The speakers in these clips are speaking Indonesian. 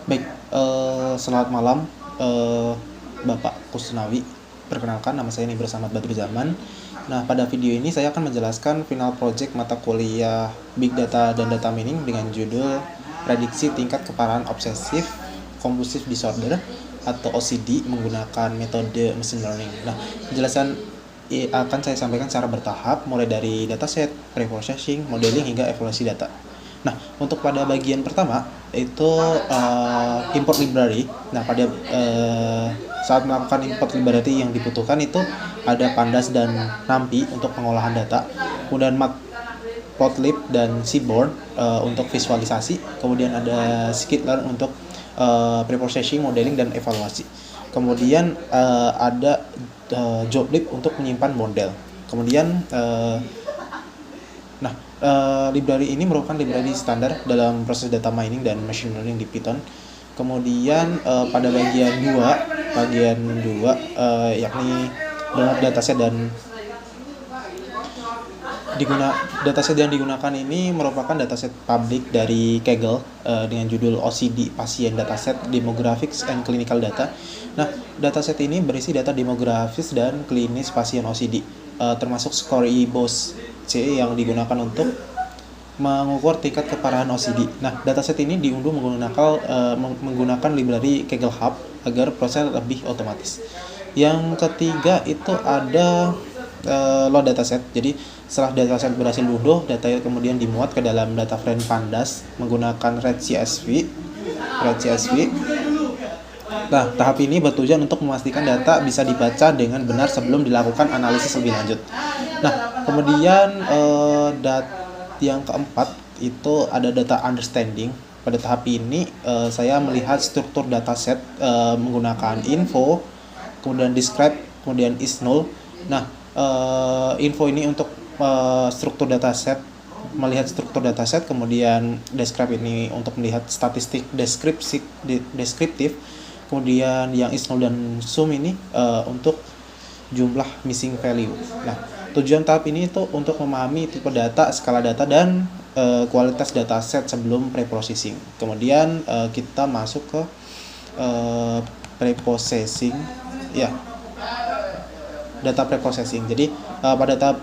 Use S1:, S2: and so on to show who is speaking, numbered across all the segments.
S1: Baik, selamat malam, eh, Bapak Kusnawi. Perkenalkan, nama saya Nibra Samad Badru Zaman. Nah, pada video ini saya akan menjelaskan final project mata kuliah Big Data dan Data Mining dengan judul Prediksi Tingkat Keparahan Obsesif Compulsive Disorder atau OCD menggunakan metode machine learning. Nah, penjelasan akan saya sampaikan secara bertahap, mulai dari dataset, preprocessing, modeling, hingga evaluasi data. Nah, untuk pada bagian pertama itu import library. Nah, pada saat melakukan import library yang dibutuhkan itu ada pandas dan NumPy untuk pengolahan data, kemudian matplotlib dan seaborn untuk visualisasi, kemudian ada scikit-learn untuk preprocessing, modeling, dan evaluasi. Kemudian ada joblib untuk menyimpan model. Kemudian library ini merupakan library standar dalam proses data mining dan machine learning di Python. Kemudian pada bagian 2 yakni download dataset dan dataset yang digunakan ini merupakan dataset publik dari Kaggle dengan judul OCD Pasien Dataset Demographics and Clinical Data. Nah, dataset ini berisi data demografis dan klinis pasien OCD, termasuk skor IBOS-C yang digunakan untuk mengukur tingkat keparahan OCD. Nah, dataset ini diunduh menggunakan library Kaggle Hub agar proses lebih otomatis. Yang ketiga itu ada load dataset. Jadi setelah dataset berhasil diunduh, data kemudian dimuat ke dalam data frame pandas menggunakan RedCSV. Nah, tahap ini bertujuan untuk memastikan data bisa dibaca dengan benar sebelum dilakukan analisis lebih lanjut. Nah, kemudian yang keempat itu ada data understanding. Pada tahap ini saya melihat struktur dataset menggunakan info, kemudian describe, kemudian is null. Nah, info ini untuk struktur dataset, melihat struktur dataset, kemudian describe ini untuk melihat statistik deskriptif, kemudian yang is null dan sum ini untuk jumlah missing value. Nah, tujuan tahap ini itu untuk memahami tipe data, skala data, dan kualitas dataset sebelum preprocessing. Kemudian kita masuk ke preprocessing, ya, data preprocessing. Jadi pada tahap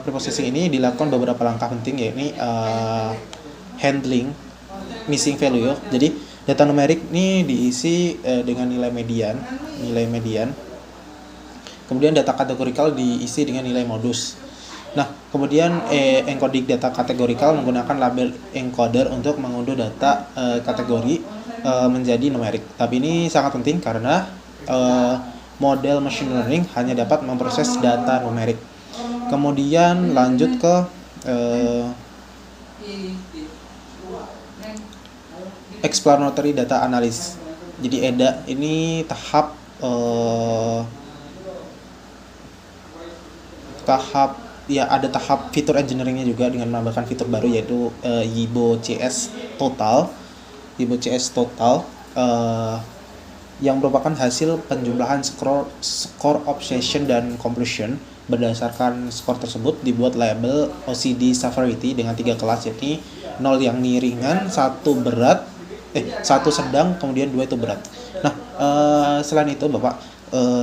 S1: preprocessing ini dilakukan beberapa langkah penting, yakni handling missing value. Jadi data numerik ini diisi dengan nilai median. Kemudian data kategorikal diisi dengan nilai modus. Nah, kemudian encoding data kategorikal menggunakan label encoder untuk mengunduh data kategori menjadi numerik. Tapi ini sangat penting karena model machine learning hanya dapat memproses data numerik. Kemudian lanjut ke explanatory data analysis. Jadi EDA ini tahap ya, ada tahap fitur engineeringnya juga dengan menambahkan fitur baru, yaitu YIBO-CS total yang merupakan hasil penjumlahan skor obsession dan completion. Berdasarkan skor tersebut dibuat label OCD severity dengan 3 kelas, yakni 0 yang ringan, 1 sedang, kemudian 2 itu berat. Nah, selain itu Bapak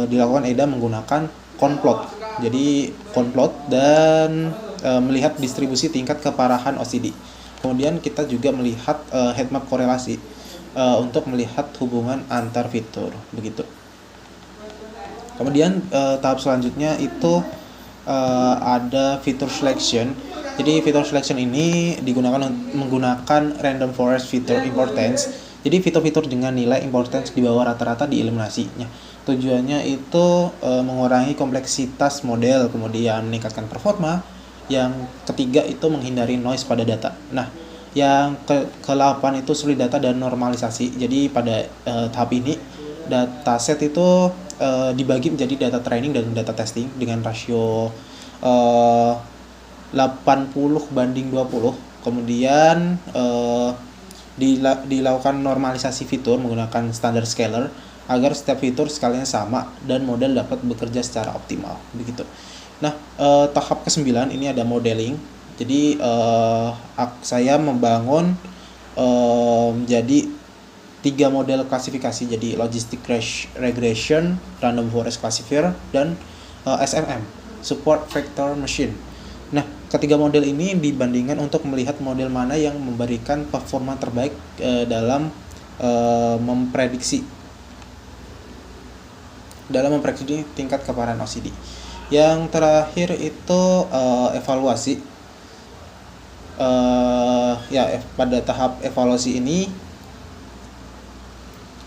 S1: dilakukan EDA menggunakan conplot. Jadi conplot dan melihat distribusi tingkat keparahan OCD. Kemudian kita juga melihat heatmap korelasi untuk melihat hubungan antar fitur, begitu. Kemudian tahap selanjutnya itu ada fitur selection. Jadi fitur selection ini menggunakan random forest fitur importance. Jadi fitur-fitur dengan nilai importance di bawah rata-rata dieliminasinya. Tujuannya itu mengurangi kompleksitas model, kemudian meningkatkan performa. Yang ketiga itu menghindari noise pada data. Nah, yang ke-8 itu sulit data dan normalisasi. Jadi pada tahap ini dataset itu dibagi menjadi data training dan data testing dengan rasio 80:20. Kemudian dilakukan normalisasi fitur menggunakan standard scaler agar setiap fitur skalanya sama dan model dapat bekerja secara optimal, begitu. Nah, tahap ke-9 ini ada modeling. Jadi saya membangun jadi 3 model klasifikasi, jadi logistic regression, random forest classifier, dan SVM, support vector machine. Nah, ketiga model ini dibandingkan untuk melihat model mana yang memberikan performa terbaik dalam memprediksi tingkat keparahan OCD. Yang terakhir itu evaluasi. Pada tahap evaluasi ini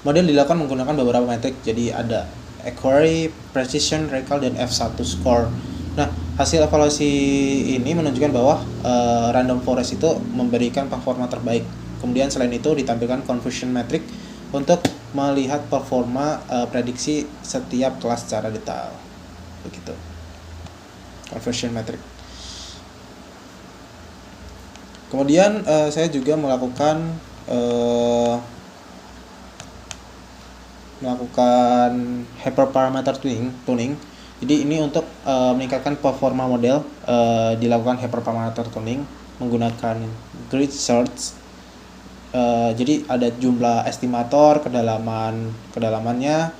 S1: model dilakukan menggunakan beberapa metrik, jadi ada accuracy, precision, recall, dan F1 score. Nah, hasil evaluasi ini menunjukkan bahwa random forest itu memberikan performa terbaik. Kemudian selain itu ditampilkan conversion metric untuk melihat performa prediksi setiap kelas secara detail. Begitu. Conversion metric. Kemudian saya juga melakukan hyperparameter tuning. Jadi ini untuk meningkatkan performa model, dilakukan hyperparameter tuning menggunakan grid search. Jadi ada jumlah estimator, kedalamannya.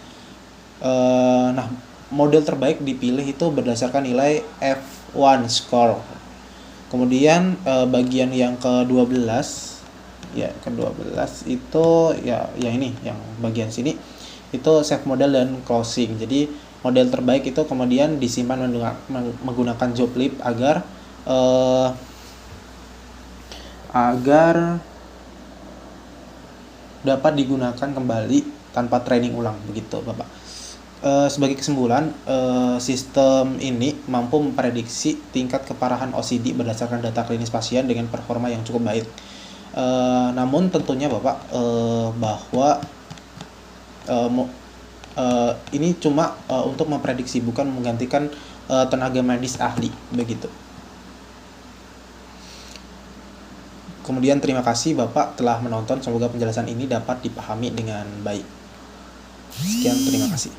S1: Nah, model terbaik dipilih itu berdasarkan nilai F1 score. Kemudian bagian yang ke-12 itu yang ini, yang bagian sini itu save model dan closing. Jadi model terbaik itu kemudian disimpan menggunakan joblib agar dapat digunakan kembali tanpa training ulang, begitu Bapak. Sebagai kesimpulan, sistem ini mampu memprediksi tingkat keparahan OCD berdasarkan data klinis pasien dengan performa yang cukup baik. Namun tentunya Bapak, bahwa ini cuma untuk memprediksi, bukan menggantikan tenaga medis ahli, begitu. Kemudian terima kasih Bapak telah menonton, semoga penjelasan ini dapat dipahami dengan baik. Sekian, terima kasih.